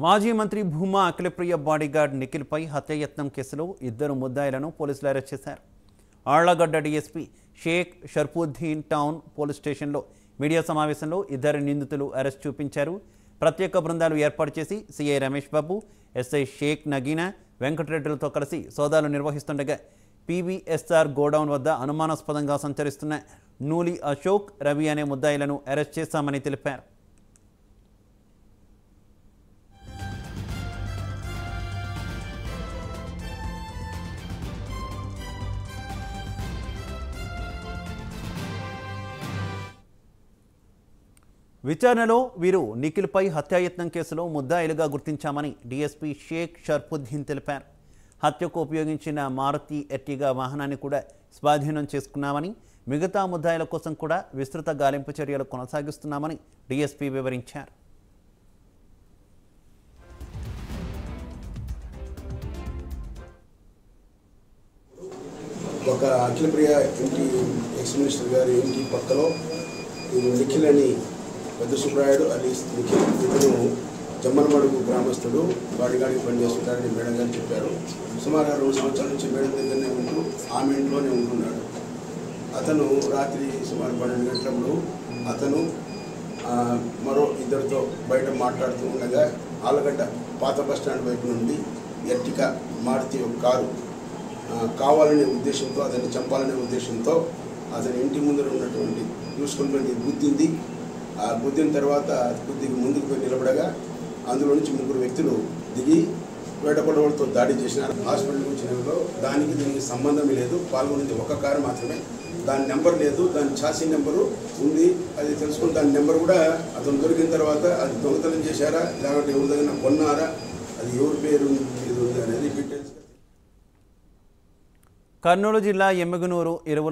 మాజీ మంత్రి భూమా అఖిలప్రియ బాడీగార్డ్ నిఖిల్పై హత్యాయత్నం కేసులో ఇద్దరు ముద్దాయిలను పోలీసులు అరెస్ట్ చేశారు. Allagadda DSP Sheikh Sharfuddin town police స్టేషన్లో మీడియా సమావేశంలో ఇద్దరు నిందితులు అరెస్ట్ చూపించారు. ప్రత్యేక బృందాలు ఏర్పాటు చేసి సీఐ రమేష్ బాబు, ఎస్ఐ షేక్ నగీనా, వెంకటరెడ్డిలతో కలిసి సోదాలు నిర్వహిస్తుండగా పీవీఎస్ఆర్ గోడౌన్ వద్ద అనుమానాస్పదంగా సంచరిస్తున్న నూలి అశోక్, రవి అనే ముద్దాయిలను అరెస్ట్ చేశామని తెలిపారు. విచారణలో వీరు నిఖిల్పై హత్యాయత్నం కేసులో ముద్దాయిలుగా గుర్తించామని డీఎస్పీ షేక్ షర్ఫుద్దీన్ తెలిపారు. హత్యకు ఉపయోగించిన మారుతి ఎర్టిగా వాహనాన్ని కూడా స్వాధీనం చేసుకున్నామని, మిగతా ముద్దాయిల కోసం కూడా విస్తృత గాలింపు చర్యలు కొనసాగిస్తున్నామని డీఎస్పీ వివరించారు. ఒక అఖిలప్రియ ఇంటి ఎక్స్ మినిస్టర్ గారి ఇంటి పక్కలో నిఖిల్ అని పెద్ద సుబ్రాయుడు అని నిఖిల్ ఇతను జమ్మలమడుగు గ్రామస్తుడు బాడీగార్డ్కి పనిచేస్తుంటారని మేడం గారు చెప్పారు. సుమారు 2 సంవత్సరాల నుంచి మేడం దగ్గరనే ఉంటూ ఆమె ఇంట్లోనే ఉంటున్నాడు. అతను రాత్రి సుమారు 12 గంటలప్పుడు అతను మరో ఇద్దరితో బయట మాట్లాడుతూ ఉండగా ఆలగడ్డ పాత బస్టాండ్ వైపు నుండి ఎర్టికా మారుతి కారు కావాలనే ఉద్దేశంతో, అతన్ని చంపాలనే ఉద్దేశంతో అతని ఇంటి ముందర ఉన్నటువంటి చూసుకున్నటువంటి గుద్దింది. ఆ గుద్దిన తర్వాత కొద్దిగా ముందుకు నిలబడగా అందులో నుంచి 3 వ్యక్తులు దిగి వేటపడవలతో దాడి చేసినారు. హాస్పిటల్కి వచ్చినలో దీనికి సంబంధమే లేదు, పాల్గొనేది ఒక కారు మాత్రమే. దాని నెంబర్ లేదు, దాని ఛాసీ నెంబరు ఉంది. అది తెలుసుకుని దాని నెంబర్ కూడా అతను దొరికిన తర్వాత అది దొంగతనం చేశారా లేకపోతే ఎవరి దగ్గర కొన్నారా, అది ఎవరి పేరు మీద ఉంది అనేది డీటెయిల్స్. కర్నూలు జిల్లా ఎమ్మిగనూరు ఎరువుల